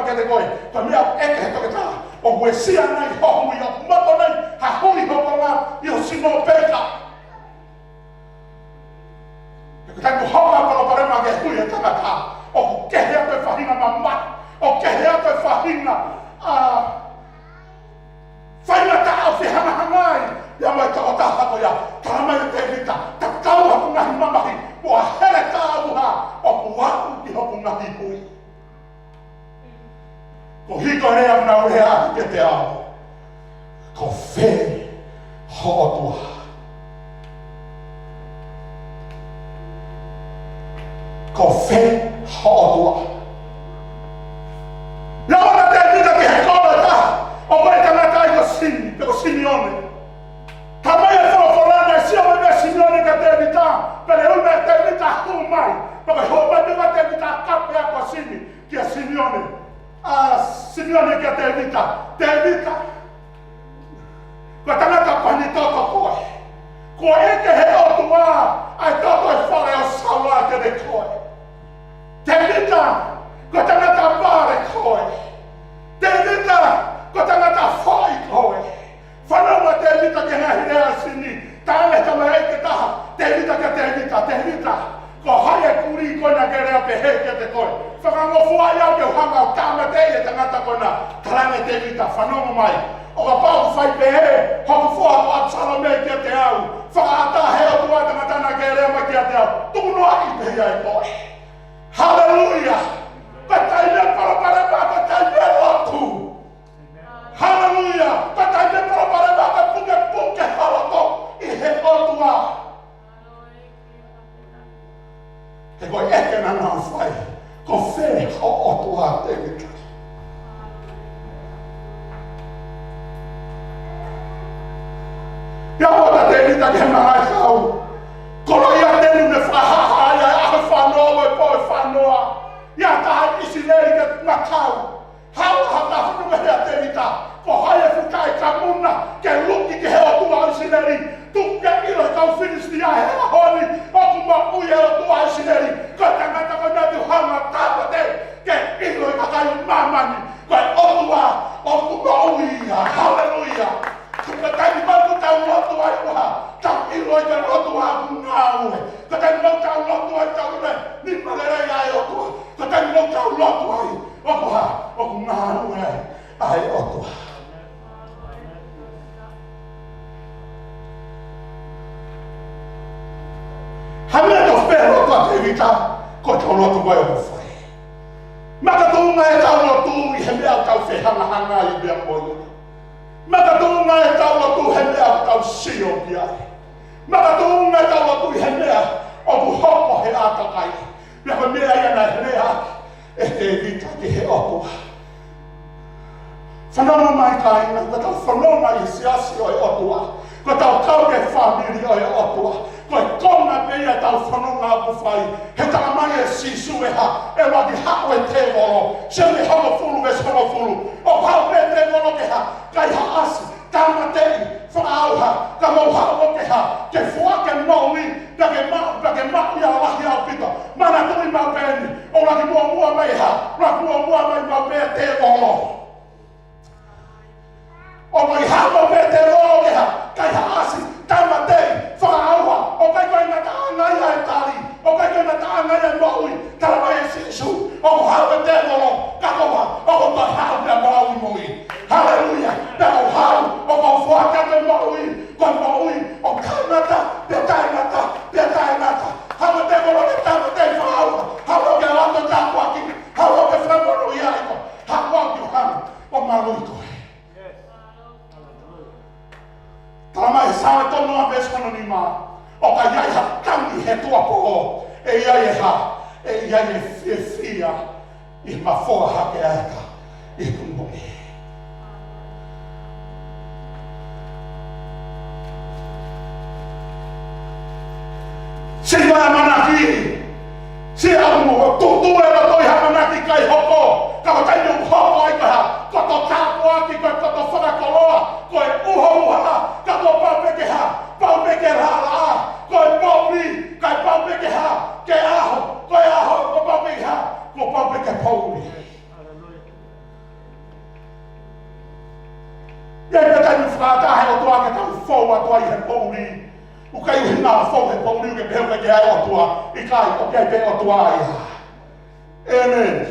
ke te koe. Ko mea eke he toke tā. O koe sia nei hohui o mato nei. Ha hui hoko ngā i o sino peka. E ko tangu hoka pala parema ke hui e tangata. O ko kehe atu e whahinga mamai. O kehe atu e whahinga. Whainga ta au whihanga hangai. Ia mai ta o ta hako ia. Taramai e te vita. Ta kau haku ngahi mamahi. Mua here ka abuha. O ku waku ki hoku ngahi hui. Ko hiko rea mna urea aki ke te ao. Ko whe ho otua. Ko whe ho otua. Ia wana te vita ki he kona ta. O koe tangata i ko sini. Pe ko Simeone. Ta mai e whorofora e sia mai mea Simeone ka te vita. Pere ui mea te vita hu mai. Paka hu mai mea te vita kape a ko sini. Kia Simeone. Simeone kia te vita. Te vita. Ko tangata pani toto koe. Ko eke he otua. Ai toto e whare o sawa ke de koe. Te vita. Ko tangata vare koe. Te vita. Ko tangata whai koe. Whanau te vita ke ngahi rea sini. Tāne tama eke taha. Te vita ke te vita. Te vita. Ko hae kuri koina ke rea pe hei ke te koe. Whakangofu ai au ke uhanga o kāma te e tangata koina. Tarange te vita. Whanau mai. O ka pau whai pe he. Hoku fua ko apsalo me ke te au. Whakaata he o tua tangatana ke rea ma ke te au. Tukunua i pe hei ai koe. Hallelujah. Ka tai me paraparema. Ka tai me lotu. Hallelujah! Patai me paraparema ka puke puke haloto i he otua. Ke koe eke na ngā whai. Ko whe ho otua te vita. Ia ota te vita ke ngai kau. Kono ia tenu me whahaha ia ahe whanoa e poe whanoa. Ia taha isi leri ke makau. Hau hata hunu me hea te vita. Ko hae whikai ka muna ke luki ke hea tua isi leri. Tuke ilo kau whinisti a hea honi. Oku ma ui hea tua isi leri. Ko tangata ko natu hanga tāpa te. Ke ilo ka kai mamani. Ko e otua. Oku ma ui ia. Hallelujah. Ka tani mauku tau lotu ai uha. Tau ilo i ka lotu aku ngāue. Ka tani mau tau lotu ai tau ne. Ni malerei ai otua. Ka tani mau tau lotu ai. Oku ha. Oku ngāue ai. Ai otua. Hamea to whea lotu a te vita. Ko tau lotu mai o whai. Maka tūnga e tau lotu i he mea tau whehanga hanga i mea moio. Maka tūnga e tau lotu he mea tau sio ki ai. Maka tūnga e tau lotu i he mea o ku hoko he atakai. Mea ko mea ia nei rea e te vita ki he otua. Whanama mai ka ina, ko tau whanoma i siasi o e otua. Ko tau kau ke whamiri o e otua. Ko e konga pia tau whanonga aku whai. He tala mai e sisu e ha. E waki hao e te wolo. Se me hono fulu e sono fulu. O hao me te wolo ke ha. Kai ha asi. Tama tei. Whakauha. Ka mau hao ke ha. Ke fuake maui. Ka ke mau ia wahi au pita. Mana tui mau peni. O laki mua mai ha. Laki mua mai mau pia te wolo. O mai hao me te wolo ke ha. Kai ha asi. Tama tei. Whakauha. O kai koe na tāngai ai tari. O kai koe na tāngai ai maui. Tala mai e sisu. O ko hao e te wolo. Kakoha. O ko tai hao mea maui mui. Hallelujah. Pea o hao. O ko whuakate maui. Koe maui. O kainata. Pea tainata. Pea tainata. Hao e te wolo ke tama te whauha. Hao ke lato tāpuaki. Hao ke whamono i aiko. Hao au ki hana. O marui koe. Tala mai sawe tono a veskono ni mā. O ka iai ha tangi he tua poho. E iai e ha. E iai e whia i ma whoa hake aeka. I kumboni. Si mai manaki. Si amu. Tutu e la toi ha manaki kai hoko. Ka o tai nung hoko ai ka ha. Koto tāpo aki koe koto whanakoloa. Koe uho uha. Ka ko paupeke ha. Paupeke rara. Koe pauri. Kai paupeke ha. Ke aho. Koe aho. Ko paupeke ha. Ko paupeke pauri. kai mi whakata he o tua ke tau whau atua i he pouri. U kai uhi ngā whau he pouri u ke pehau ke ai o tua. I kai o ke ai pe o tua ia. Amen.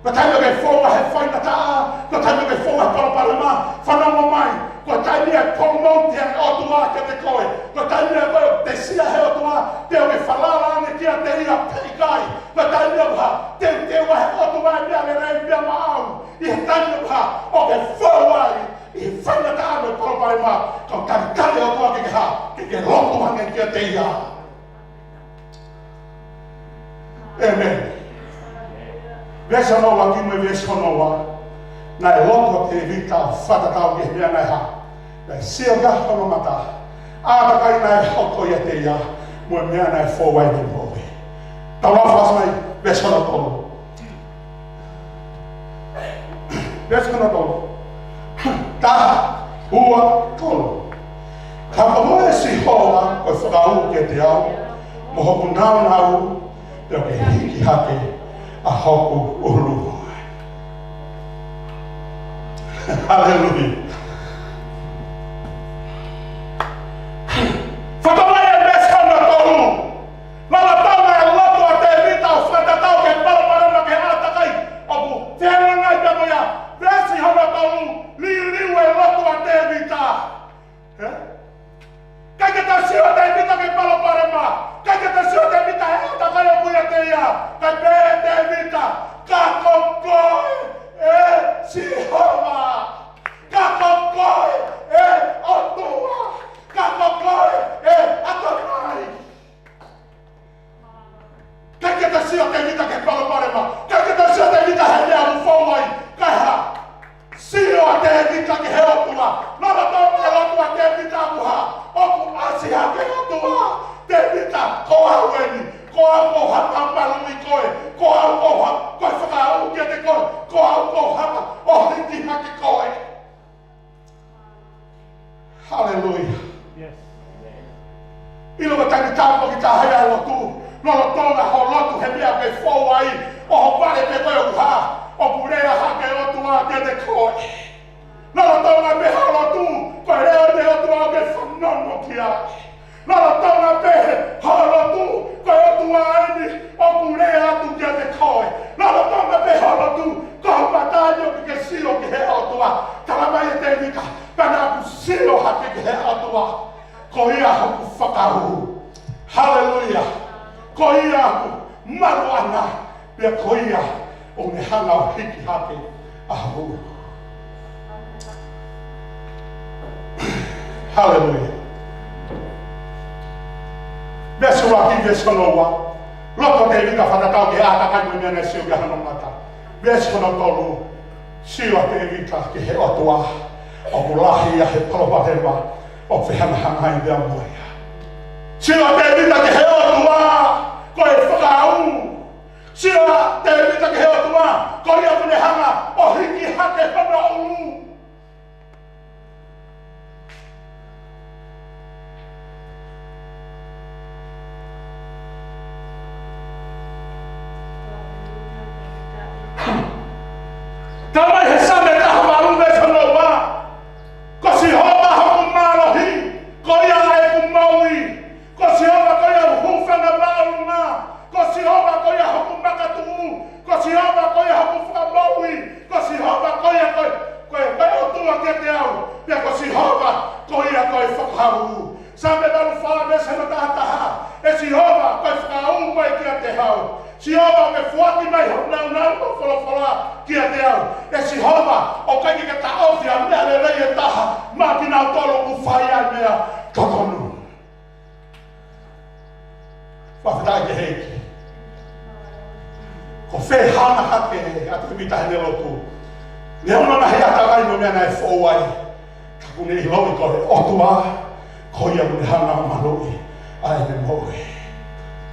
Ko taimia ke whonga he whaina taa, ko taimia ke whonga paraparama, whanonga mai, ko taimia promote he o tua ke te koe, ko taimia koe te sia he o tua, te o ke whalala ane kia te ia peikai, ko taimia waha, te ua he o tua e mea le rei mea maau, i he taimia waha, o ke whauai, i he whaina taa me paraparama, ko taimikare o tua ke ke roto ane kia te ia. Amen. Vesa noa ki me vesa noa, na e loto te vita o whatakau ke mea nei ha. Nei seo ga hono mata, āta kai nei hoko ia te ia, mo mea nei fōwai ni mōwe. Tau rāwhas mai, vesa no tolo. Vesa no tolo. Tā, ua, tolo. Ka pamoe si hoa, koe whakau ke te au, mo hoku nau nau, te o ke hiki hake, a hoku uru. Hallelujah. Whakamai e meshana tolu. Lala tau e loto a te rita o whatatau ke paraparama ke atakai. Opu, te rangai te moia. Vesi hana tolu. Liu e loto a te rita. Kai ke ta sio te rita ke paraparama. Kai ke ta sio te rita he atakai o puia te ia. Kai pe te rita. Ka kokoi. Sihova, kakokoi, otua, kakokoi, atonai. Kaiketa sio te vita ke palaparema, kaiketa sio te vita he mea ufouai, kaiha. Sio te vita ke he otua, nara tau e otua te vita muha, oku asia ke otua, te vita koa ueni. Ko au hapa malui koe, ko au hapa koe whakau kia te koe, ko au hapa o hiti haki koe. Hallelujah. Yes. Ilo ka tangi tāpo ki tā hea lotu, lolo tonga ho lotu he mea ke whou ai, o ho pare pe koe uha, o purea hake lotu a kia te koe. Lolo tonga pe ha lotu, koe reo te lotu a ke whanono kia. Lolo tonga pe ha lotu, koe otu aini, o purea atu kia te koe. Lolo tonga pe ha lotu, koe pataio ki ke sio ki he otua. Tala mai e te vika, kana aku sio haki ki he otua. Ko ia haku whakahu. Hallelujah. Ko ia haku maru ana. Pia ko ia o ne hanga o hiki hake ahu. Hallelujah. Besu waki besu noa. Loko te vika whatatau ke ata kai me mene sio ke hana mata. Besu no tolu. Sio te vika ki he otua. O kulahi a he palopahewa. O whihanahangai dea moia. Sio te vita ke he otua, koe whakau. Sio te vita ke he otua, koe ia mune hanga, o hiki hake hana ulu. Tamai he same taha maru me whanoa. Ko si hoa haku malohi, ko ia e ku maui. Ko si hoa ko ia hufanga maunga. Ko si hoa ko ia haku makatu. Ko si hoa ko ia haku whamaui. Ko si hoa ko ia koe otua ke te au. Pia ko si hoa ko ia koe whakahu. Same maru whaa me sena tahataha. E si hoa koe whakau koe kia te hau. Si hoa me fuaki mai hau nau o wholofola kia te au. E si hoa o kai ke ta ofia mea le rei e taha. Mā ki nau tolo ku whai ai mea tokonu. Whawhitai ke heiki. Ko whē hana hake a te mita he nelotu. Ne ono na he atakai no mea nei whou ai. Ka kune i lomi koe otua. Ko ia mune hana maloi. Ai me moe.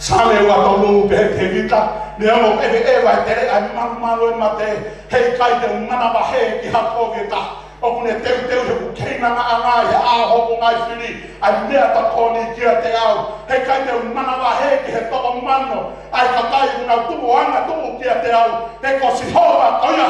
Sane ua tolu pe te vita, ne ono ewe ewa e tere ai maru e mate, hei kai te umana wahe ki hako vita. O kune teu he kukeina na anga he ahoko ngai whiri, ai mea ta koni kia te au. Hei kai te umana wahe ki he toko mano, ai ka kai una tumu anga tumu kia te au. He ko si hoa, ko ia